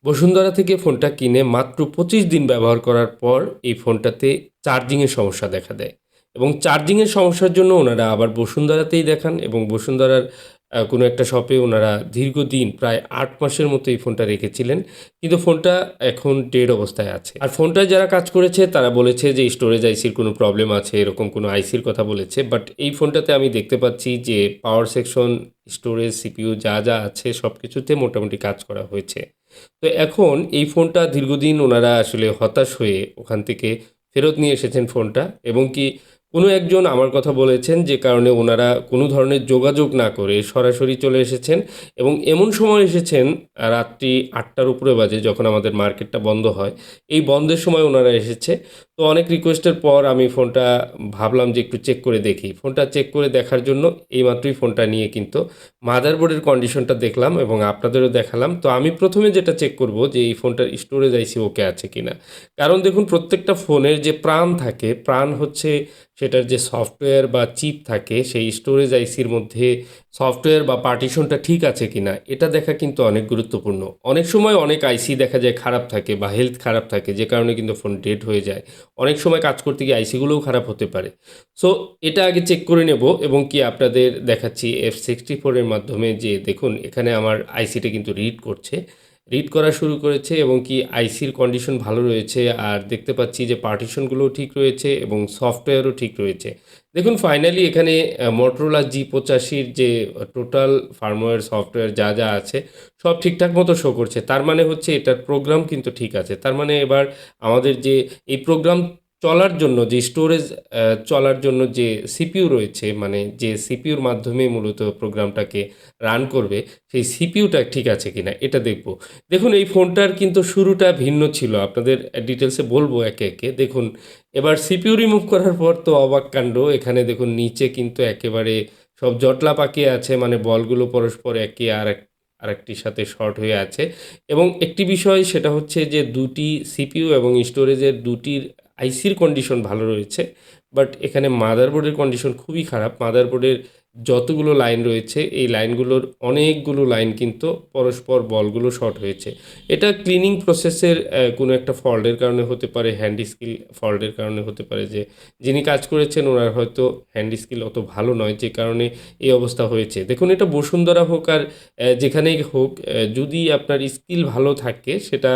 বসুন্ধরা থেকে ফোনটা কিনে মাত্র ২৫ দিন ব্যবহার করার পর এই ফোনটাতে চার্জিংয়ের সমস্যা দেখা দেয় এবং চার্জিংয়ের সমস্যার জন্য ওনারা আবার বসুন্ধরাতেই দেখান এবং বসুন্ধরার কোনো একটা শপে ওনারা দীর্ঘদিন প্রায় ৮ মাসের মতো এই ফোনটা রেখেছিলেন। কিন্তু ফোনটা এখন ডেড অবস্থায় আছে। আর ফোনটায় যারা কাজ করেছে তারা বলেছে যে স্টোরেজ আইসির কোনো প্রবলেম আছে, এরকম কোনো আইসির কথা বলেছে। বাট এই ফোনটাতে আমি দেখতে পাচ্ছি যে পাওয়ার সেকশন, স্টোরেজ, সিপিইউ যা আছে সবকিছুতে মোটামুটি কাজ করা হয়েছে। তো এখন এই ফোনটা দীর্ঘদিন ওনারা আসলে হতাশ হয়ে ওখান থেকে ফেরত নিয়ে এসেছেন ফোনটা এবং কি কোনো একজন আমার কথা বলেছেন যে কারণে ওনারা কোনো ধরনের যোগাযোগ না করে সরাসরি চলে এসেছেন এবং এমন সময় এসেছেন রাত্রি ৮টার উপরে বাজে যখন আমাদের মার্কেটটা বন্ধ হয়। এই বন্ধের সময় ওনারা এসেছে। তো অনেক রিকোয়েস্টের পর আমি ফোনটা ভাবলাম যে একটু চেক করে দেখি। ফোনটা চেক করে দেখার জন্য এইমাত্রই ফোনটা নিয়ে কিন্তু মাদারবোর্ডের কন্ডিশনটা দেখলাম এবং আপনাদেরও দেখালাম। তো আমি ১ম এ যেটা চেক করব যে এই ফোনটার স্টোরেজ আইসি ওকে আছে কিনা। কারণ দেখুন প্রত্যেকটা ফোনের যে প্রাণ থাকে, প্রাণ হচ্ছে সেটার যে সফটওয়্যার বা চিপ থাকে সেই স্টোরেজ আইসির মধ্যে সফটওয়্যার বা পার্টিশনটা ঠিক আছে কিনা এটা দেখা কিন্তু অনেক গুরুত্বপূর্ণ। অনেক সময় অনেক আইসি দেখা যায় খারাপ থাকে বা হেলথ খারাপ থাকে যে কারণে কিন্তু ফোন ডেড হয়ে যায়। অনেক সময় কাজ করতে গিয়ে আইসিগুলোও খারাপ হতে পারে। সো এটা আগে চেক করে নেব এবং কি আপনাদের দেখাচ্ছি F64 এর মাধ্যমে যে দেখুন এখানে আমার আইসিটা কিন্তু রিড করছে। রিড করা শুরু করেছে এবং কি আইসির কন্ডিশন ভালো রয়েছে আর দেখতে পাচ্ছি যে পার্টিশনগুলোও ঠিক রয়েছে এবং সফটওয়্যারও ঠিক রয়েছে। দেখুন ফাইনালি এখানে Motorola G85 র যে টোটাল ফার্মওয়্যার সফটওয়্যার যা আছে সব ঠিকঠাক মতো শো করছে। তার মানে হচ্ছে এটার প্রোগ্রাম কিন্তু ঠিক আছে। তার মানে এবার আমাদের যে এই প্রোগ্রাম চলার জন্য যে স্টোরেজ চলার জন্য যে সিপিইউ রয়েছে, মানে যে সিপিইউর মাধ্যমে মূলত প্রোগ্রামটাকে রান করবে, সেই সিপিইউটা ঠিক আছে কিনা এটা দেখব। দেখুন এই ফোনটার কিন্তু শুরুটা ভিন্ন ছিল। আপনাদের ডিটেইলসে বলব একে। দেখুন এবার সিপিইউ রিমুভ করার পর তো অবাক কাণ্ড। এখানে দেখুন নিচে কিন্তু একেবারে সব জটলা পাকিয়ে আছে। মানে বলগুলো পরস্পর একে আরেকটির সাথে শর্ট হয়ে আছে এবং একটি বিষয় সেটা হচ্ছে যে ২টি সিপিইউ এবং স্টোরেজের ২টির আইসির কন্ডিশন ভালো রয়েছে। বাট এখানে মাদারবোর্ডের কন্ডিশন খুবই খারাপ। মাদারবোর্ডের যতগুলো লাইন রয়েছে এই লাইনগুলোর অনেকগুলো লাইন কিন্তু পরস্পর বলগুলো শর্ট হয়েছে। এটা ক্লিনিং প্রসেসের কোনো একটা ফল্টের কারণে হতে পারে, হ্যান্ড স্কিল ফল্টের কারণে হতে পারে যে যিনি কাজ করেছেন ওনার হয়তো হ্যান্ড স্কিল অত ভালো নয় যে কারণে এই অবস্থা হয়েছে। দেখুন এটা বসুন্ধরা হোক আর যেখানেই হোক, যদি আপনার স্কিল ভালো থাকে সেটা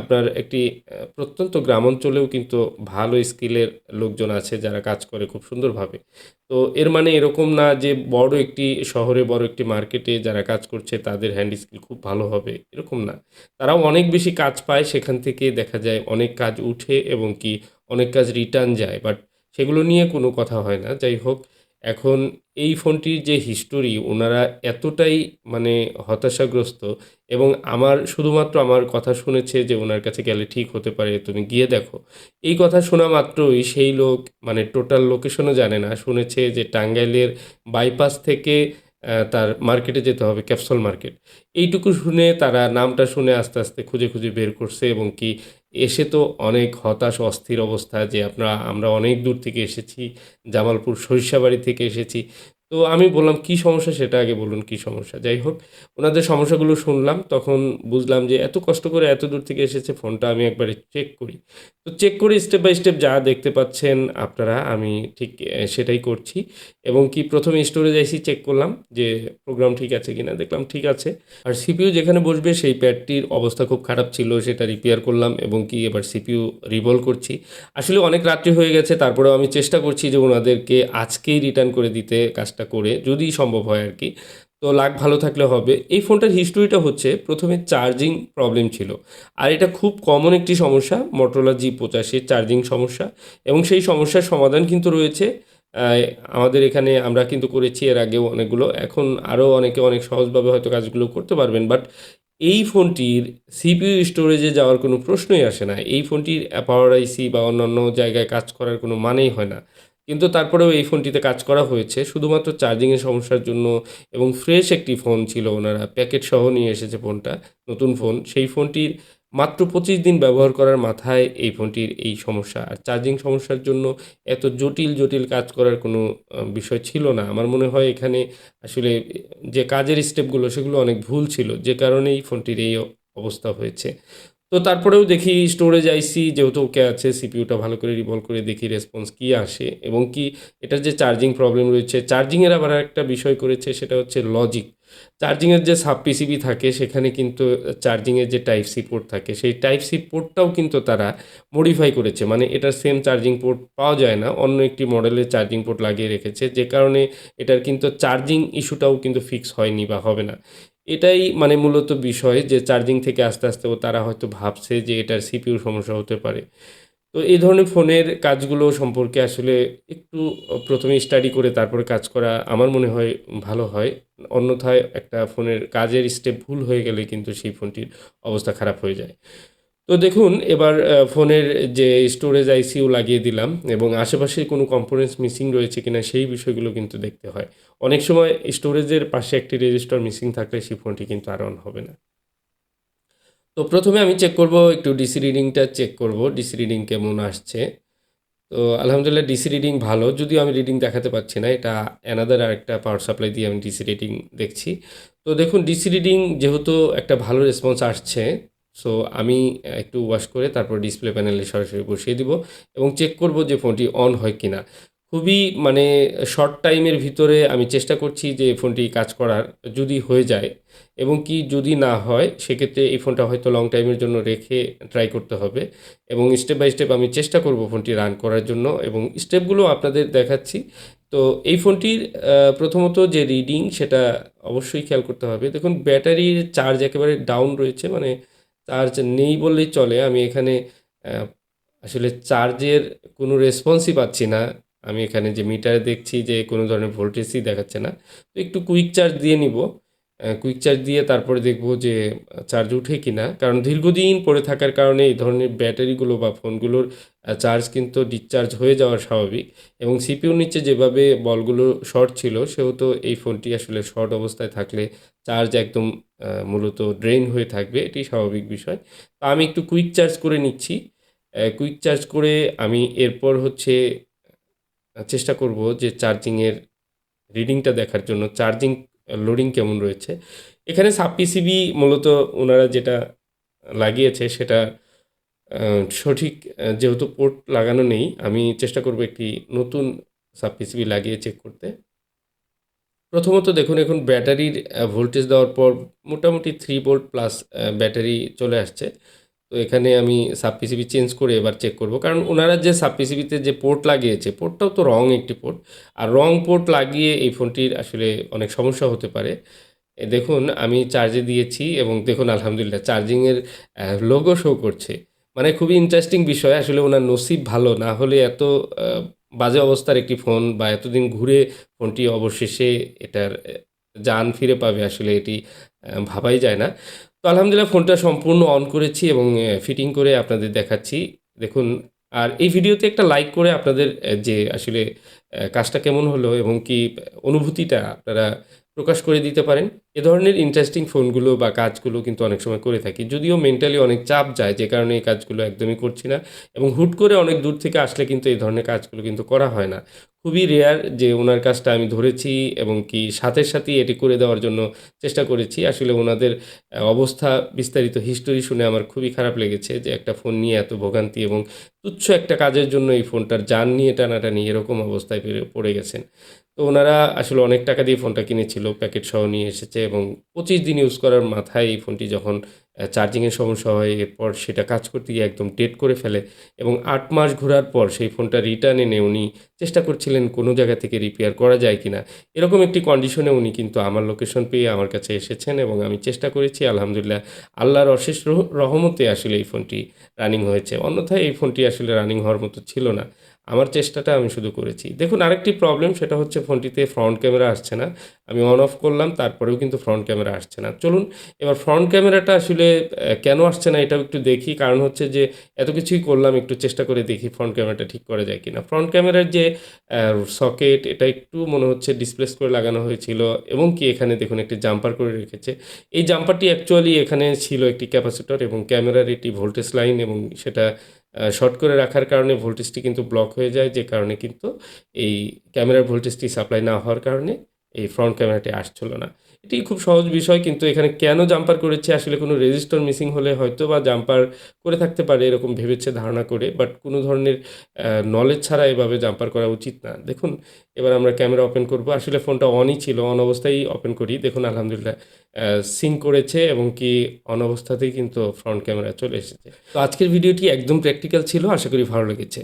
আপনার একটি প্রত্যন্ত গ্রামাঞ্চলেও কিন্তু ভালো স্কিলের লোকজন আছে যারা কাজ করে খুব সুন্দরভাবে। তো এর মানে এরকম না যে বড় একটি শহরে, বড় একটি মার্কেটে যারা কাজ করছে তাদের হ্যান্ড স্কিল খুব ভালো হবে, এরকম না। তারাও অনেক বেশি কাজ পায়, সেখান থেকে দেখা যায় অনেক কাজ উঠে এবং কি অনেক কাজ রিটার্ন যায়। বাট সেগুলো নিয়ে কোনো কথা হয় না। যাই হোক, এখন এই ফোনটির যে হিস্টোরি ওনারা এতটাই মানে হতাশাগ্রস্ত এবং শুধুমাত্র আমার কথা শুনেছে যে উনার কাছে গেলে ঠিক হতে পারে, তুমি গিয়ে দেখো। এই কথা শোনা মাত্রই সেই লোক মানে টোটাল লোকেশনও জানে না। শুনেছে যে টাঙ্গাইলের বাইপাস থেকে তার মার্কেটে যেতে হবে, ক্যাপসুল মার্কেট। এইটুকু শুনে তারা নামটা শুনে আস্তে খুঁজে বের করছে এবং কি এসে তো অনেক হতাশ অস্থির অবস্থা যে আমরা অনেক দূর থেকে এসেছি, জামালপুর সরিষাবাড়ি থেকে এসেছি। তো আমি বললাম, "কি সমস্যা সেটা আগে বলুন, কি সমস্যা?" যাই হোক, ওনাদের সমস্যাগুলো শুনলাম। তখন বুঝলাম যে এত কষ্ট করে এত দূর থেকে এসেছে, ফোনটা আমি একবারে চেক করি। তো চেক করে স্টেপ বাই স্টেপ যা দেখতে পাচ্ছেন আপনারা, আমি ঠিক সেটাই করছি এবং কি ১ম এ স্টোরেজ আইসি চেক করলাম যে প্রোগ্রাম ঠিক আছে কিনা। দেখলাম ঠিক আছে। আর সিপিইউ যেখানে বসবে সেই প্যাডটির অবস্থা খুব খারাপ ছিল, সেটা রিপেয়ার করলাম এবং কি এবার সিপিইউ রিভলভ করছি। আসলে অনেক রাত্রি হয়ে গেছে, তারপরেও আমি চেষ্টা করছি যে ওনাদেরকে আজকেই রিটার্ন করে দিতে, কাজটা করে, যদি সম্ভব হয় আরকি। তো লাক ভালো থাকলে হবে। এই ফোনটার হিস্টোরিটা হচ্ছে ১ম এ চার্জিং প্রবলেম ছিল। আর এটা খুব কমন একটি সমস্যা Motorola G85 এর চার্জিং সমস্যা এবং সেই সমস্যার সমাধান কিন্তু রয়েছে আ আমাদের এখানে। আমরা কিন্তু করেছি এর আগেও অনেকগুলো। এখন আরও অনেকে অনেক সহজভাবে হয়তো কাজগুলো করতে পারবেন। বাট এই ফোনটির সিপিইউ স্টোরেজে যাওয়ার কোনো প্রশ্নই আসে না। এই ফোনটির পাওয়ার আইসি বা অন্যান্য জায়গায় কাজ করার কোনো মানেই হয় না। কিন্তু তারপরেও এই ফোনটিতে কাজ করা হয়েছে শুধুমাত্র চার্জিংয়ের সমস্যার জন্য এবং ফ্রেশ একটি ফোন ছিল, ওনারা প্যাকেট সহ নিয়ে এসেছে ফোনটা, নতুন ফোন। সেই ফোনটির মাত্র ২৫ দিন ব্যবহার করার মাথায় এই ফোনটির এই সমস্যা। আর চার্জিং সমস্যার জন্য এত জটিল কাজ করার কোনো বিষয় ছিল না। আমার মনে হয় এখানে আসলে যে কাজের স্টেপগুলো সেগুলো অনেক ভুল ছিল। যে কারণেই ফোনটির এই অবস্থা হয়েছে। তো তারপরেও দেখি স্টোরেজ আইসি যেহেতু ওকে আছে, সিপিইউটা ভালো করে রিভলভ করে দেখি রেসপন্স কী আসে এবং কি এটার যে চার্জিং প্রবলেম রয়েছে, চার্জিংয়ের আবার আরেকটা বিষয় করেছে সেটা হচ্ছে লজিক। চার্জিংয়ের যে সাব পিসিবি থাকে সেখানে কিন্তু চার্জিংয়ের যে টাইপ সি পোর্ট থাকে সেই টাইপ সি পোর্টটাও কিন্তু তারা মডিফাই করেছে। মানে এটার সেম চার্জিং পোর্ট পাওয়া যায় না, অন্য একটি মডেলের চার্জিং পোর্ট লাগিয়ে রেখেছে, যে কারণে এটার কিন্তু চার্জিং ইস্যুটাও কিন্তু ফিক্স হয়নি বা হবে না। এটাই মানে মূলত বিষয় যে চার্জিং থেকে আস্তে, আস্তে তারা হয়তো ভাবছে যে এটার সিপিইউর সমস্যা হতে পারে। তো এই ধরনের ফোনের কাজগুলো সম্পর্কে আসলে একটু ১ম এ স্টাডি করে তারপরে কাজ করা আমার মনে হয় ভালো হয়। অন্যথায় একটা ফোনের কাজের স্টেপ ভুল হয়ে গেলে কিন্তু সেই ফোনটির অবস্থা খারাপ হয়ে যায়। তো দেখুন এবার ফোনের যে স্টোরেজ আইসিও লাগিয়ে দিলাম এবং আশেপাশে কোনো কম্পোনেন্টস মিসিং রয়েছে কিনা সেই বিষয়গুলো কিন্তু দেখতে হয়। অনেক সময় স্টোরেজের পাশে একটি রেজিস্টার মিসিং থাকলে সেই ফোনটি কিন্তু আর অন হবে না। তো ১ম এ আমি চেক করব, একটু ডিসি রিডিংটা চেক করব, ডিসি রিডিং কেমন আসছে। তো আলহামদুলিল্লাহ ডিসি রিডিং ভালো। যদিও আমি রিডিং দেখাতে পারছি না। এটা অ্যানাদার আরেকটা পাওয়ার সাপ্লাই দিয়ে আমি ডিসি রিডিং দেখছি। তো দেখুন ডিসি রিডিং যেহেতু একটা ভালো রেসপন্স আসছে, সো আমি একটু ওয়াশ করে তারপর ডিসপ্লে প্যানেলে সরাসরি বসিয়ে দিব এবং চেক করব যে ফোনটি অন হয় কিনা। খুবই মানে শর্ট টাইমের ভিতরে আমি চেষ্টা করছি যে ফোনটি কাজ করার, যদি হয়ে যায় এবং কি যদি না হয় সেক্ষেত্রে এই ফোনটা হয়তো লং টাইমের জন্য রেখে ট্রাই করতে হবে এবং স্টেপ বাই স্টেপ আমি চেষ্টা করব ফোনটি রান করার জন্য এবং স্টেপগুলো আপনাদের দেখাচ্ছি। তো এই ফোনটির প্রথমত যে রিডিং সেটা অবশ্যই খেয়াল করতে হবে। দেখুন ব্যাটারির চার্জ একেবারে ডাউন রয়েছে, মানে চার্জ নেই বললেই চলে। আমি এখানে আ আসলে চার্জের কোনো রেসপন্সই পাচ্ছি না। আমি এখানে যে মিটারে দেখছি যে কোনো ধরনের ভোল্টেজই দেখাচ্ছে না। তো একটু কুইক চার্জ দিয়ে নিব। কুইক চার্জ দিয়ে তারপরে দেখব যে চার্জ উঠে কিনা। কারণ দীর্ঘদিন পড়ে থাকার কারণে এই ধরনের ব্যাটারিগুলো বা ফোনগুলোর চার্জ কিন্তু ডিসচার্জ হয়ে যাওয়া স্বাভাবিক এবং সিপিইউর নিচে যেভাবে বলগুলো শর্ট ছিল সেহেতু এই ফোনটি আসলে শর্ট অবস্থায় থাকলে চার্জ একদম মূলত ড্রেইন হয়ে থাকবে। এটি স্বাভাবিক বিষয়। তো আমি একটু কুইক চার্জ করে নিচ্ছি। কুইক চার্জ করে আমি এরপর হচ্ছে চেষ্টা করব যে চার্জিংয়ের রিডিংটা দেখার জন্য চার্জিং লোডিং কেমন রয়েছে। এখানে সাব পিসিবি মূলত ওনারা যেটা লাগিয়েছে সেটা আ সঠিক যেহেতু পোর্ট লাগানো নেই, আমি চেষ্টা করব একটি নতুন সাব পিসিবি লাগিয়ে চেক করতে। প্রথমত দেখুন এখন ব্যাটারির ভোল্টেজ দেওয়ার পর মোটামুটি 3 ভোল্ট প্লাস ব্যাটারি চলে আসছে। তো এখানে আমি সাব পিসিবি চেঞ্জ করে এবার চেক করব। কারণ উনারা যে সাব পিসিবিতে যে পোর্ট লাগিয়েছে, পোর্টটাও তো রং একটি পোর্ট। আর রং পোর্ট লাগিয়ে এই ফোনটির আসলে অনেক সমস্যা হতে পারে। দেখুন আমি চার্জে দিয়েছি এবং দেখুন আলহামদুলিল্লাহ চার্জিংয়ের লোগো শো করছে। মানে খুবই ইন্টারেস্টিং বিষয়। আসলে উনার নসিব ভালো। না হলে এত আ বাজে অবস্থার একটি ফোন বা এতদিন ঘুরে ফোনটি অবশেষে এটার জান ফিরে পাবে আসলে এটি ভাবাই যায় না। তো আলহামদুলিল্লাহ ফোনটা সম্পূর্ণ অন করেছি এবং ফিটিং করে আপনাদের দেখাচ্ছি। দেখুন আর এই ভিডিওতে একটা লাইক করে আপনাদের যে আসলে কাজটা কেমন হলো এবং কি অনুভূতিটা আপনারা প্রকাশ করে দিতে পারেন। এ ধরনের ইন্টারেস্টিং ফোনগুলো বা কাজগুলো কিন্তু অনেক সময় করে থাকি। যদিও মেন্টালি অনেক চাপ যায় যে কারণে এই কাজগুলো একদমই করছি না এবং হুট করে অনেক দূর থেকে আসলে কিন্তু এই ধরনের কাজগুলো কিন্তু করা হয় না। খুবই রেয়ার যে উনার কাজটা আমি ধরেছি এবং কি সাথে, সাথেই এটি করে দেওয়ার জন্য চেষ্টা করেছি। আসলে উনাদের অবস্থা বিস্তারিত হিস্টোরি শুনে আমার খুবই খারাপ লেগেছে যে একটা ফোন নিয়ে এত ভোগান্তি এবং তুচ্ছ একটা কাজের জন্য এই ফোনটার জান নিয়ে টানাটানি এরকম অবস্থায় পড়ে গেছেন। তো উনারা আসলে অনেক টাকা দিয়ে ফোনটা কিনেছিল, প্যাকেট সহ নিয়ে এসেছে এবং ২৫ দিন ইউজ করার মাথায় এই ফোনটি যখন চার্জিংয়ের সমস্যা হয়, এরপর সেটা কাজ করতে গিয়ে একদম ডেড করে ফেলে এবং ৮ মাস ঘোরার পর সেই ফোনটা রিটার্ন এনে উনি চেষ্টা করছিলেন কোনো জায়গা থেকে রিপেয়ার করা যায় কিনা। এরকম একটি কন্ডিশনে উনি কিন্তু আমার লোকেশন পেয়ে আমার কাছে এসেছেন এবং আমি চেষ্টা করেছি আলহামদুলিল্লাহ আল্লাহর অশেষ রহমতে আসলে এই ফোনটি রানিং হয়েছে। অন্যথায় এই ফোনটি আসলে রানিং হওয়ার মতো ছিল না। আমার চেষ্টাটা আমি শুধু করেছি। দেখুন আরেকটি প্রবলেম সেটা হচ্ছে ফোনটিতে ফ্রন্ট ক্যামেরা আসছে না। আমি অন অফ করলাম তারপরেও কিন্তু ফ্রন্ট ক্যামেরা আসছে না। চলুন এবার ফ্রন্ট ক্যামেরাটা আসলে কেন আসছে না এটাও একটু দেখি। কারণ হচ্ছে যে এত কিছুই করলাম, একটু চেষ্টা করে দেখি ফ্রন্ট ক্যামেরাটা ঠিক করা যায় কিনা। ফ্রন্ট ক্যামেরার যে সকেট এটা একটু মনে হচ্ছে ডিসপ্লেস করে লাগানো হয়েছিল এবং কি এখানে দেখুন একটি জাম্পার করে রেখেছে। এই জাম্পারটি অ্যাকচুয়ালি এখানে ছিল একটি ক্যাপাসিটর এবং ক্যামেরার এটি ভোল্টেজ লাইন এবং সেটা শর্ট করে রাখার কারণে ভোল্টেজটি কিন্তু ব্লক হয়ে যায়, যে কারণে কিন্তু এই ক্যামেরার ভোল্টেজটি সাপ্লাই না হওয়ার কারণে এই ফ্রন্ট ক্যামেরাটি আসছিল না। এটি খুব সহজ বিষয়, কিন্তু এখানে কেন জাম্পার করেছে আসলে কোনো রেজিস্টার মিসিং হলে হয়তো বা জাম্পার করে থাকতে পারে এরকম ভেবেছে ধারণা করে, বাট কোনো ধরনের নলেজ ছাড়া এভাবে জাম্পার করা উচিত না। দেখুন এবার আমরা ক্যামেরা ওপেন করব, আসলে ফোনটা অনই ছিল, অন অবস্থায় ওপেন করি, দেখুন আলহামদুলিল্লাহ সিঙ্ক করেছে এবং কি অন অবস্থাতেই কিন্তু ফ্রন্ট ক্যামেরা চলে এসেছে। তো আজকের ভিডিওটি একদম প্র্যাকটিক্যাল ছিল, আশা করি ভালো লেগেছে।